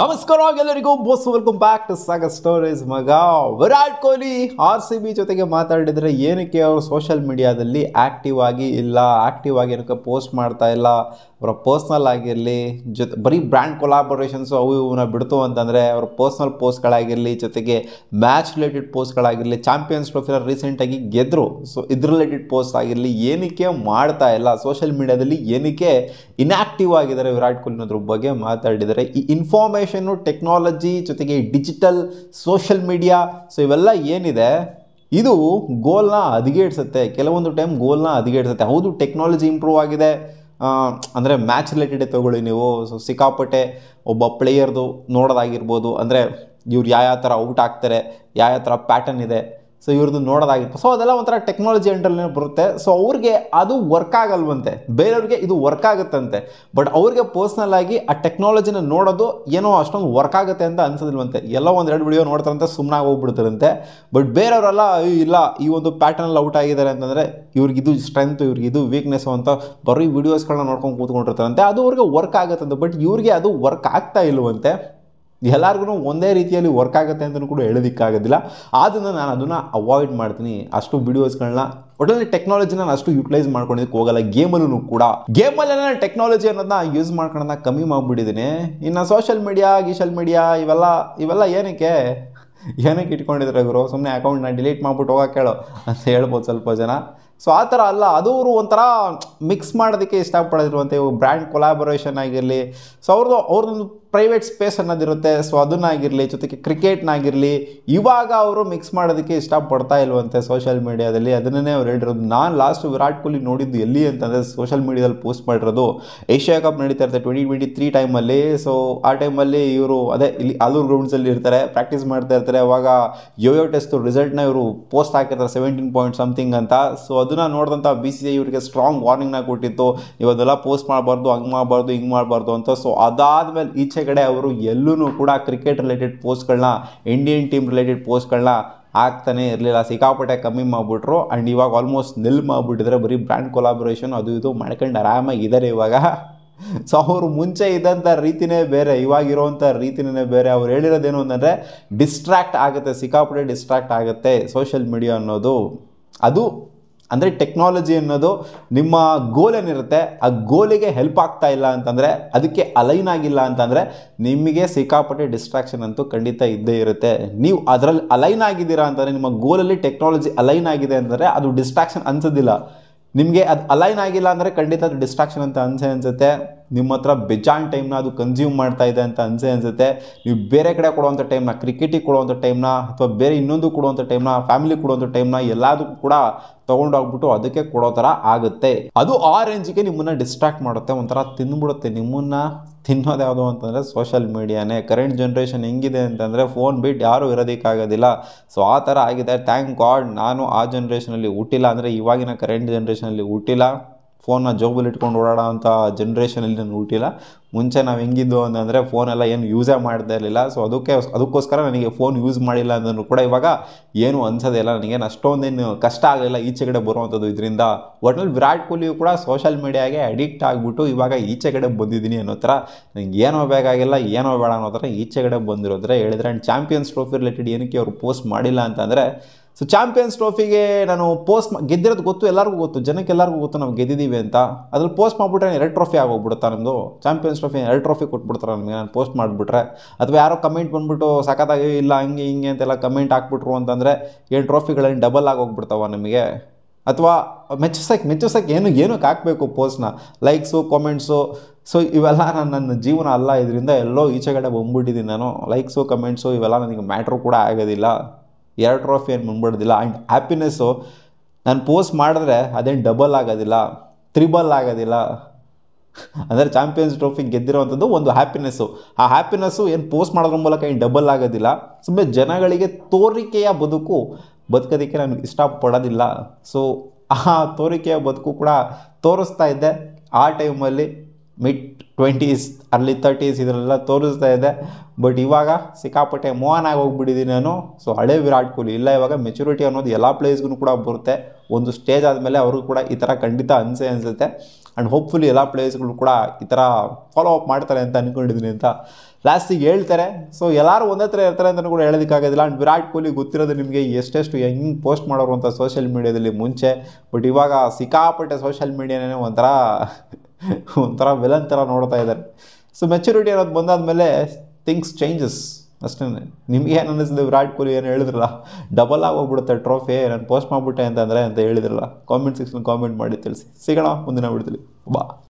ನಮಸ್ಕಾರ ಎಲ್ಲರಿಗೂ boss welcome back to Sagar stories. ಮಗ ವಿರಾಟ್ ಕೊಹ್ಲಿ RCB ಜೊತೆಗೆ ಮಾತಾಡಿದರೆ ಏನಕ್ಕೆ ಅವರು ಸೋಷಿಯಲ್ ಮೀಡಿಯಾದಲ್ಲಿ ಆ್ಯಕ್ಟಿವ್ ಆಗಿ ಏನಕ್ಕೆ ಪೋಸ್ಟ್ ಮಾಡ್ತಾ ಇಲ್ಲ, ಅವರ ಪರ್ಸ್ನಲ್ ಆಗಿರಲಿ ಬರೀ ಬ್ರ್ಯಾಂಡ್ ಕೊಲಾಬೊರೇಷನ್ಸು ಅವು ಇವನ್ನ ಬಿಡ್ತು ಅಂತಂದರೆ ಅವರ ಪರ್ಸ್ನಲ್ ಪೋಸ್ಟ್ಗಳಾಗಿರಲಿ, ಜೊತೆಗೆ ಮ್ಯಾಚ್ ರಿಲೇಟೆಡ್ ಪೋಸ್ಟ್ಗಳಾಗಿರಲಿ, ಚಾಂಪಿಯನ್ಸ್ ಟ್ರೋಫಿನ ರೀಸೆಂಟಾಗಿ ಗೆದ್ದರು, ಸೊ ಇದ್ರ ರಿಲೇಟೆಡ್ ಪೋಸ್ಟ್ ಆಗಿರಲಿ ಏನಕ್ಕೆ ಮಾಡ್ತಾ ಇಲ್ಲ, ಸೋಷಿಯಲ್ ಮೀಡಿಯಾದಲ್ಲಿ ಏನಕ್ಕೆ ಇನ್ಆ್ಯಕ್ಟಿವ್ ಆಗಿದ್ದಾರೆ ವಿರಾಟ್ ಕೊಹ್ಲಿ ಅನ್ನೋದ್ರ ಬಗ್ಗೆ ಮಾತಾಡಿದ್ದಾರೆ. ಈ ಇನ್ಫಾರ್ಮೇಷನ್ನು, ಟೆಕ್ನಾಲಜಿ ಜೊತೆಗೆ ಡಿಜಿಟಲ್ ಸೋಷಿಯಲ್ ಮೀಡಿಯಾ, ಸೊ ಇವೆಲ್ಲ ಏನಿದೆ ಇದು ಗೋಲ್ನ ಹದಗೆಡಿಸುತ್ತೆ, ಕೆಲವೊಂದು ಟೈಮ್ ಗೋಲ್ನ ಹದಗೆಡಿಸುತ್ತೆ. ಹೌದು, ಟೆಕ್ನಾಲಜಿ ಇಂಪ್ರೂವ್ ಆಗಿದೆ, ಅಂದರೆ ಮ್ಯಾಚ್ ರಿಲೇಟೆಡ್ ತಗೊಳ್ಳಿ ನೀವು. ಸೊ ಸಿಕ್ಕಾಪಟ್ಟೆ ಒಬ್ಬ ಪ್ಲೇಯರ್ದು ನೋಡೋದಾಗಿರ್ಬೋದು, ಅಂದರೆ ಇವ್ರು ಯಾವ ಥರ ಔಟ್ ಆಗ್ತಾರೆ, ಯಾವ ಥರ ಪ್ಯಾಟರ್ನ್ ಇದೆ, ಸೊ ಇವ್ರದ್ದು ನೋಡೋದಾಗಿತ್ತು. ಸೊ ಅದೆಲ್ಲ ಒಂಥರ ಟೆಕ್ನಾಲಜಿ ಅಂಡರ್ನೇ ಬರುತ್ತೆ. ಸೊ ಅವ್ರಿಗೆ ಅದು ವರ್ಕ್ ಆಗಲ್ವಂತೆ, ಬೇರೆಯವ್ರಿಗೆ ಇದು ವರ್ಕ್ ಆಗುತ್ತಂತೆ. ಬಟ್ ಅವ್ರಿಗೆ ಪರ್ಸ್ನಲ್ ಆಗಿ ಆ ಟೆಕ್ನಾಲಜಿನ ನೋಡೋದು ಏನೋ ಅಷ್ಟೊಂದು ವರ್ಕ್ ಆಗುತ್ತೆ ಅಂತ ಅನ್ಸೋದಿಲ್ವಂತೆ. ಎಲ್ಲ ಒಂದೆರಡು ವಿಡಿಯೋ ನೋಡ್ತಾರಂತೆ ಸುಮ್ಮನಾಗಿ ಹೋಗ್ಬಿಡ್ತಾರಂತೆ. ಬಟ್ ಬೇರೆಯವರೆಲ್ಲ ಇಲ್ಲ, ಈ ಒಂದು ಪ್ಯಾಟರ್ನಲ್ಲಿ ಔಟ್ ಆಗಿದ್ದಾರೆ ಅಂತಂದರೆ ಇವ್ರಿಗಿದು ಸ್ಟ್ರೆಂತ್, ಇವ್ರಿಗಿದು ವೀಕ್ನೆಸ್ಸು ಅಂತ ಬರೀ ವೀಡಿಯೋಸ್ಗಳನ್ನ ನೋಡ್ಕೊಂಡು ಕೂತ್ಕೊಂಡಿರ್ತಾರಂತೆ. ಅದು ಅವ್ರಿಗೆ ವರ್ಕ್ ಆಗುತ್ತಂತೆ. ಬಟ್ ಇವ್ರಿಗೆ ಅದು ವರ್ಕ್ ಆಗ್ತಾ ಇಲ್ವಂತೆ. ಎಲ್ಲರಿಗೂ ಒಂದೇ ರೀತಿಯಲ್ಲಿ ವರ್ಕ್ ಆಗುತ್ತೆ ಅಂತಲೂ ಕೂಡ ಹೇಳೋದಕ್ಕಾಗೋದಿಲ್ಲ. ಆದ್ದರಿಂದ ನಾನು ಅದನ್ನು ಅವಾಯ್ಡ್ ಮಾಡ್ತೀನಿ. ಅಷ್ಟು ವೀಡಿಯೋಸ್ಗಳನ್ನ ಒಟ್ಟಲ್ಲಿ ಟೆಕ್ನಾಲಜಿನ ನಾನು ಅಷ್ಟು ಯೂಟಿಲೈಸ್ ಮಾಡ್ಕೊಂಡಿದ್ದಕ್ಕೆ ಹೋಗಲ್ಲ. ಗೇಮಲ್ಲೂ ಕೂಡ ನಾನು ಟೆಕ್ನಾಲಜಿ ಅನ್ನೋದನ್ನ ಯೂಸ್ ಮಾಡ್ಕೊಳ್ಳೋದನ್ನ ಕಮ್ಮಿ ಮಾಡಿಬಿಟ್ಟಿದ್ದೀನಿ. ಇನ್ನು ಸೋಷಿಯಲ್ ಮೀಡಿಯಾ ಇವೆಲ್ಲ ಏನಕ್ಕೆ ಇಟ್ಕೊಂಡಿದ್ರೆ ಗುರು, ಸುಮ್ಮನೆ ಅಕೌಂಟ್ನ ಡಿಲೀಟ್ ಮಾಡ್ಬಿಟ್ಟು ಹೋಗೋಕೆ ಹೇಳೋ ಅಂತ ಹೇಳ್ಬೋದು ಸ್ವಲ್ಪ ಜನ. ಸೊ ಆ ಥರ ಅಲ್ಲ, ಅದು ಅವರು ಒಂಥರ ಮಿಕ್ಸ್ ಮಾಡೋದಕ್ಕೆ ಇಷ್ಟಪಡೋದಿರುವಂತೆ. ಬ್ರ್ಯಾಂಡ್ ಕೊಲಾಬೊರೇಷನ್ ಆಗಿರಲಿ, ಸೊ ಅವ್ರದ್ದೊಂದು ಪ್ರೈವೇಟ್ ಸ್ಪೇಸ್ ಅನ್ನೋದಿರುತ್ತೆ, ಸೊ ಅದನ್ನಾಗಿರಲಿ, ಜೊತೆಗೆ ಕ್ರಿಕೆಟ್ನಾಗಿರಲಿ, ಇವಾಗ ಅವರು ಮಿಕ್ಸ್ ಮಾಡೋದಕ್ಕೆ ಇಷ್ಟಪಡ್ತಾ ಇಲ್ವಂತೆ ಸೋಷಿಯಲ್ ಮೀಡಿಯಾದಲ್ಲಿ. ಅದನ್ನೇ ಅವ್ರು ಹೇಳಿರೋದು. ನಾನು ಲಾಸ್ಟ್ ವಿರಾಟ್ ಕೊಹ್ಲಿ ನೋಡಿದ್ದು ಎಲ್ಲಿ ಅಂತಂದರೆ ಸೋಷಿಯಲ್ ಮೀಡಿಯಾದಲ್ಲಿ ಪೋಸ್ಟ್ ಮಾಡಿರೋದು ಏಷ್ಯಾ ಕಪ್ ನಡೀತಾ ಇರುತ್ತೆ 2023 ಟೈಮಲ್ಲಿ. ಸೊ ಆ ಟೈಮಲ್ಲಿ ಇವರು ಇಲ್ಲಿ ಆಲೂರು ಗ್ರೌಂಡ್ಸಲ್ಲಿ ಇರ್ತಾರೆ, ಪ್ರಾಕ್ಟೀಸ್ ಮಾಡ್ತಾ ಇರ್ತಾರೆ. ಅವಾಗ ಯೋಯೋ ಟೆಸ್ಟ್ ರಿಸಲ್ಟ್ನ ಇವರು ಪೋಸ್ಟ್ ಹಾಕಿರ್ತಾರೆ 17 ಪಾಯಿಂಟ್ ಸಮಥಿಂಗ್ ಅಂತ. ಸೊ ಅದನ್ನು ನೋಡಿದಂಥ BCCI ಇವರಿಗೆ ಸ್ಟ್ರಾಂಗ್ ವಾರ್ನಿಂಗ್ನ ಕೊಟ್ಟಿತ್ತು, ಇವದೆಲ್ಲ ಪೋಸ್ಟ್ ಮಾಡಬಾರ್ದು, ಹಂಗೆ ಮಾಡಬಾರ್ದು, ಹಿಂಗೆ ಮಾಡಬಾರ್ದು ಅಂತ. ಸೊ ಅದಾದಮೇಲೆ ಈಚೆ ಕಡೆ ಅವರು ಎಲ್ಲೂ ಕೂಡ ಕ್ರಿಕೆಟ್ ರಿಲೇಟೆಡ್ ಪೋಸ್ಟ್ಗಳನ್ನ, ಇಂಡಿಯನ್ ಟೀಮ್ ರಿಲೇಟೆಡ್ ಪೋಸ್ಟ್ಗಳನ್ನ ಆಗ್ತಾನೆ ಇರಲಿಲ್ಲ. ಸಿಕ್ಕಾಪಟ್ಟೆ ಕಮ್ಮಿ ಮಾಡಿಬಿಟ್ರು. ಆ್ಯಂಡ್ ಇವಾಗ ಆಲ್ಮೋಸ್ಟ್ ನಿಲ್ ಮಾಡಿಬಿಟ್ಟಿದ್ರೆ. ಬರೀ ಬ್ರ್ಯಾಂಡ್ ಕೊಲಾಬೊರೇಷನ್ ಅದು ಇದು ಮಾಡ್ಕೊಂಡು ಆರಾಮಾಗಿದ್ದಾರೆ ಇವಾಗ. ಸೊ ಅವರು ಮುಂಚೆ ಇದ್ದಂಥ ರೀತಿಯೇ ಬೇರೆ, ಇವಾಗಿರೋವಂಥ ರೀತಿಯೇ ಬೇರೆ. ಅವ್ರು ಹೇಳಿರೋದೇನು ಅಂತಂದರೆ ಡಿಸ್ಟ್ರ್ಯಾಕ್ಟ್ ಆಗುತ್ತೆ, ಸಿಕ್ಕಾಪಟ್ಟೆ ಡಿಸ್ಟ್ರ್ಯಾಕ್ಟ್ ಆಗುತ್ತೆ ಸೋಷಿಯಲ್ ಮೀಡಿಯಾ ಅನ್ನೋದು. ಅದು ಅಂದರೆ ಟೆಕ್ನಾಲಜಿ ಅನ್ನೋದು ನಿಮ್ಮ ಗೋಲ್ ಏನಿರುತ್ತೆ ಆ ಗೋಲಿಗೆ ಹೆಲ್ಪ್ ಆಗ್ತಾ ಇಲ್ಲ ಅಂತಂದರೆ, ಅದಕ್ಕೆ ಅಲೈನ್ ಆಗಿಲ್ಲ ಅಂತಂದರೆ ನಿಮಗೆ ಸಿಕ್ಕಾಪಟ್ಟೆ ಡಿಸ್ಟ್ರಾಕ್ಷನ್ ಅಂತೂ ಖಂಡಿತ ಇದ್ದೇ ಇರುತ್ತೆ. ನೀವು ಅದರಲ್ಲಿ ಅಲೈನ್ ಆಗಿದ್ದೀರಾ ಅಂತಂದರೆ, ನಿಮ್ಮ ಗೋಲಲ್ಲಿ ಟೆಕ್ನಾಲಜಿ ಅಲೈನ್ ಆಗಿದೆ ಅಂತಂದರೆ ಅದು ಡಿಸ್ಟ್ರಾಕ್ಷನ್ ಅನ್ಸೋದಿಲ್ಲ. ನಿಮಗೆ ಅದು ಅಲೈನ್ ಆಗಿಲ್ಲ ಅಂದರೆ ಖಂಡಿತ ಅದು ಡಿಸ್ಟ್ರಾಕ್ಷನ್ ಅಂತ ಅನ್ಸುತ್ತೆ. ನಿಮ್ಮ ಹತ್ರ ಬೆಜಾನ್ ಟೈಮ್ನ ಅದು ಕನ್ಸ್ಯೂಮ್ ಮಾಡ್ತಾ ಇದೆ ಅಂತ ಅನ್ಸುತ್ತೆ. ನೀವು ಬೇರೆ ಕಡೆ ಕೊಡುವಂಥ ಟೈಮ್ನ, ಕ್ರಿಕೆಟಿಗೆ ಕೊಡುವಂಥ ಟೈಮ್ನ, ಅಥವಾ ಬೇರೆ ಇನ್ನೊಂದು ಕೊಡುವಂಥ ಟೈಮ್ನ, ಫ್ಯಾಮಿಲಿ ಕೊಡುವಂಥ ಟೈಮ್ನ ಎಲ್ಲದಕ್ಕೂ ಕೂಡ ತೊಗೊಂಡೋಗ್ಬಿಟ್ಟು ಅದಕ್ಕೆ ಕೊಡೋ ಥರ ಆಗುತ್ತೆ. ಅದು ಆ ರೇಂಜಿಗೆ ನಿಮ್ಮನ್ನು ಡಿಸ್ಟ್ರಾಕ್ಟ್ ಮಾಡುತ್ತೆ, ಒಂಥರ ತಿಂದ್ಬಿಡುತ್ತೆ. ನಿಮ್ಮನ್ನು ತಿನ್ನೋದು ಯಾವುದು ಅಂತಂದರೆ ಸೋಷಿಯಲ್ ಮೀಡಿಯಾನೇ. ಕರೆಂಟ್ ಜನ್ರೇಷನ್ ಹೆಂಗಿದೆ ಅಂತಂದರೆ ಫೋನ್ ಬಿಟ್ಟು ಯಾರೂ ಇರೋದಕ್ಕಾಗೋದಿಲ್ಲ. ಸೊ ಆ ಥರ ಆಗಿದೆ. ಥ್ಯಾಂಕ್ ಗಾಡ್ ನಾನು ಆ ಜನ್ರೇಷನಲ್ಲಿ ಹುಟ್ಟಿಲ್ಲ, ಅಂದರೆ ಇವಾಗಿನ ಕರೆಂಟ್ ಜನ್ರೇಷನಲ್ಲಿ ಹುಟ್ಟಿಲ್ಲ. ಫೋನ್ನ ಜೋಬಲ್ಲಿ ಇಟ್ಕೊಂಡು ಓಡಾಡೋ ಅಂಥ ಜನ್ರೇಷನಲ್ಲಿ ನಾನು ಹುಟ್ಟಿಲ್ಲ. ಮುಂಚೆ ನಾವು ಹೆಂಗಿದ್ದು ಅಂತಂದರೆ ಫೋನೆಲ್ಲ ಏನು ಯೂಸೇ ಮಾಡ್ತಾ ಇರಲಿಲ್ಲ. ಸೊ ಅದಕ್ಕೋಸ್ಕರ ನನಗೆ ಫೋನ್ ಯೂಸ್ ಮಾಡಿಲ್ಲ ಅಂದ್ರೂ ಕೂಡ ಇವಾಗ ಏನು ಅನ್ಸೋದೇ ಇಲ್ಲ, ನನಗೇನು ಅಷ್ಟೊಂದೇನು ಕಷ್ಟ ಆಗಲಿಲ್ಲ ಈಚೆ ಕಡೆ ಬರುವಂಥದ್ದು ಇದರಿಂದ. ಒಟ್ನಲ್ಲಿ ವಿರಾಟ್ ಕೊಹ್ಲಿಯು ಕೂಡ ಸೋಷಿಯಲ್ ಮೀಡಿಯಾಗೆ ಅಡಿಕ್ಟ್ ಆಗಿಬಿಟ್ಟು ಇವಾಗ ಈಚೆ ಕಡೆ ಬಂದಿದ್ದೀನಿ ಅನ್ನೋ ಥರ, ನನಗೆ ಏನೋ ಬೇಕಾಗಿಲ್ಲ, ಏನೋ ಬೇಡ ಅನ್ನೋ ಥರ ಈಚೆ ಕಡೆ ಬಂದಿರೋದ್ರೆ ಹೇಳಿದ್ರೆ. ಆ್ಯಂಡ್ ಚಾಂಪಿಯನ್ಸ್ ಟ್ರೋಫಿ ರಿಲೇಟೆಡ್ ಏನಕ್ಕೆ ಅವರು ಪೋಸ್ಟ್ ಮಾಡಿಲ್ಲ ಅಂತಂದರೆ, ಸೊ ಚಾಂಪಿಯನ್ಸ್ ಟ್ರೋಫಿಗೆ ನಾನು ಪೋಸ್ಟ್ ಗೆದ್ದಿರೋದು ಗೊತ್ತು, ಎಲ್ಲರಿಗೂ ಗೊತ್ತು, ಜನಕ್ಕೆಲ್ಲರಿಗೂ ಗೊತ್ತು ನಾವು ಗೆದ್ದಿದ್ದೀವಿ ಅಂತ. ಅದ್ರಲ್ಲಿ ಪೋಸ್ಟ್ ಮಾಡಿಬಿಟ್ರೆ 2 ಟ್ರೋಫಿ ಆಗೋಗ್ಬಿಡುತ್ತಾ ನಮ್ಮದು. ಚಾಂಪಿಯನ್ಸ್ ಟ್ರೋಫಿ 2 ಟ್ರೋಫಿ ಕೊಟ್ಬಿಡ್ತಾರೆ ನಮಗೆ ನಾನು ಪೋಸ್ಟ್ ಮಾಡಿಬಿಟ್ರೆ. ಅಥವಾ ಯಾರೋ ಕಮೆಂಟ್ ಬಂದುಬಿಟ್ಟು ಸಖತ್ತಾಗಿ ಇಲ್ಲ ಹಂಗೆ ಹಿಂಗೆ ಅಂತೆಲ್ಲ ಕಮೆಂಟ್ ಹಾಕ್ಬಿಟ್ರು ಅಂತಂದರೆ 7 ಟ್ರೋಫಿಗಳೇನು ಡಬಲ್ ಆಗೋಗ್ಬಿಡ್ತಾವ ನಮಗೆ. ಅಥವಾ ಮೆಚ್ಚೋಸಕ್ಕೆ ಏನಕ್ಕೆ ಹಾಕಬೇಕು ಪೋಸ್ಟ್ನ, ಲೈಕ್ಸು, ಕಾಮೆಂಟ್ಸು. ಸೊ ಇವೆಲ್ಲ ನನ್ನ ಜೀವನ ಅಲ್ಲ, ಇದರಿಂದ ಎಲ್ಲೋ ಈಚೆ ಕಡೆ ಬಂದ್ಬಿಟ್ಟಿದ್ದೀನಿ ನಾನು. ಲೈಕ್ಸು, ಕಮೆಂಟ್ಸು ಇವೆಲ್ಲ ನನಗೆ ಮ್ಯಾಟ್ರು ಕೂಡ ಆಗೋದಿಲ್ಲ. 2 ಟ್ರೋಫಿ ಏನು ಬಂದ್ಬಿಡೋದಿಲ್ಲ. ಆ್ಯಂಡ್ ಹ್ಯಾಪಿನೆಸ್ಸು ನಾನು ಪೋಸ್ಟ್ ಮಾಡಿದ್ರೆ ಅದೇನು ಡಬಲ್ ಆಗೋದಿಲ್ಲ, ತ್ರಿಬಲ್ ಆಗೋದಿಲ್ಲ. ಅಂದರೆ ಚಾಂಪಿಯನ್ಸ್ ಟ್ರೋಫಿ ಗೆದ್ದಿರೋವಂಥದ್ದು ಒಂದು ಹ್ಯಾಪಿನೆಸ್ಸು. ಆ ಹ್ಯಾಪಿನೆಸ್ಸು ಏನು ಪೋಸ್ಟ್ ಮಾಡೋದ್ರ ಮೂಲಕ ಏನು ಡಬಲ್ ಆಗೋದಿಲ್ಲ. ಸುಮ್ಮನೆ ಜನಗಳಿಗೆ ತೋರಿಕೆಯ ಬದುಕೋದಕ್ಕೆ ನಾನು ಇಷ್ಟಪಡೋದಿಲ್ಲ. ಸೊ ಆ ತೋರಿಕೆಯ ಬದುಕು ಕೂಡ ತೋರಿಸ್ತಾ ಇದ್ದೆ ಆ ಟೈಮಲ್ಲಿ. mid-20s early 30s ಇದರೆಲ್ಲ ತೋರಿಸ್ತಾ ಇದೆ. ಬಟ್ ಇವಾಗ ಸಿಕ್ಕಾಪಟ್ಟೆ ಮೋಹನ್ ಆಗಿ ಹೋಗ್ಬಿಟ್ಟಿದ್ದೀನಿ ನಾನು. ಸೊ ಹಳೆ ವಿರಾಟ್ ಕೊಹ್ಲಿ ಇಲ್ಲ. ಇವಾಗ ಮೆಚುರಿಟಿ ಅನ್ನೋದು ಎಲ್ಲ ಪ್ಲೇಸ್ಗೂ ಕೂಡ ಬರುತ್ತೆ. ಒಂದು ಸ್ಟೇಜ್ ಆದಮೇಲೆ ಅವ್ರಿಗೂ ಕೂಡ ಈ ಥರ ಖಂಡಿತ ಅನಿಸುತ್ತೆ. ಆ್ಯಂಡ್ ಹೋಪ್ಫುಲಿ ಎಲ್ಲ ಪ್ಲೇಯರ್ಸ್ಗಳು ಕೂಡ ಈ ಥರ ಫಾಲೋ ಅಪ್ ಮಾಡ್ತಾರೆ ಅಂತ ಅಂದ್ಕೊಂಡಿದ್ದೀನಿ ಅಂತ ಲಾಸ್ಟಿಗೆ ಹೇಳ್ತಾರೆ. ಸೊ ಎಲ್ಲರೂ ಒಂದೇ ಥರ ಇರ್ತಾರೆ ಅಂತಲೂ ಕೂಡ ಹೇಳೋದಕ್ಕಾಗೋದಿಲ್ಲ. ಆ್ಯಂಡ್ ವಿರಾಟ್ ಕೊಹ್ಲಿ ಗೊತ್ತಿರೋದು ನಿಮಗೆ ಎಷ್ಟೆಷ್ಟು ಹೆಂಗೆ ಪೋಸ್ಟ್ ಮಾಡೋರು ಅಂತ ಸೋಷಿಯಲ್ ಮೀಡಿಯಾದಲ್ಲಿ ಮುಂಚೆ. ಬಟ್ ಇವಾಗ ಸಿಕ್ಕಾಪಟ್ಟೆ ಸೋಷಿಯಲ್ ಮೀಡಿಯಾನೇ ಒಂಥರ ವಿಲನ್ ಥರ ನೋಡ್ತಾ ಇದ್ದಾರೆ. ಸೊ ಮೆಚುರಿಟಿ ಅನ್ನೋದು ಬಂದಾದಮೇಲೆ ಥಿಂಗ್ಸ್ ಚೇಂಜಸ್ ಅಷ್ಟೇ. ನಿಮಗೆ ಏನು ಅನ್ನಿಸಿದೆ ವಿರಾಟ್ ಕೊಹ್ಲಿ ಏನು ಹೇಳಿದ್ರಲ್ಲ, ಡಬಲ್ ಆಗೋಗ್ಬಿಡುತ್ತೆ ಟ್ರೋಫಿ ನಾನು ಪೋಸ್ಟ್ ಮಾಡಿಬಿಟ್ಟೆ ಅಂತ ಹೇಳಿದ್ರಲ್ಲ, ಕಾಮೆಂಟ್ ಸೆಕ್ಷನ್ ಕಾಮೆಂಟ್ ಮಾಡಿ ತಿಳಿಸಿ. ಸಿಗೋಣ ಮುಂದಿನ ವಿಡಿಯೋದಲ್ಲಿ. ಬಾ.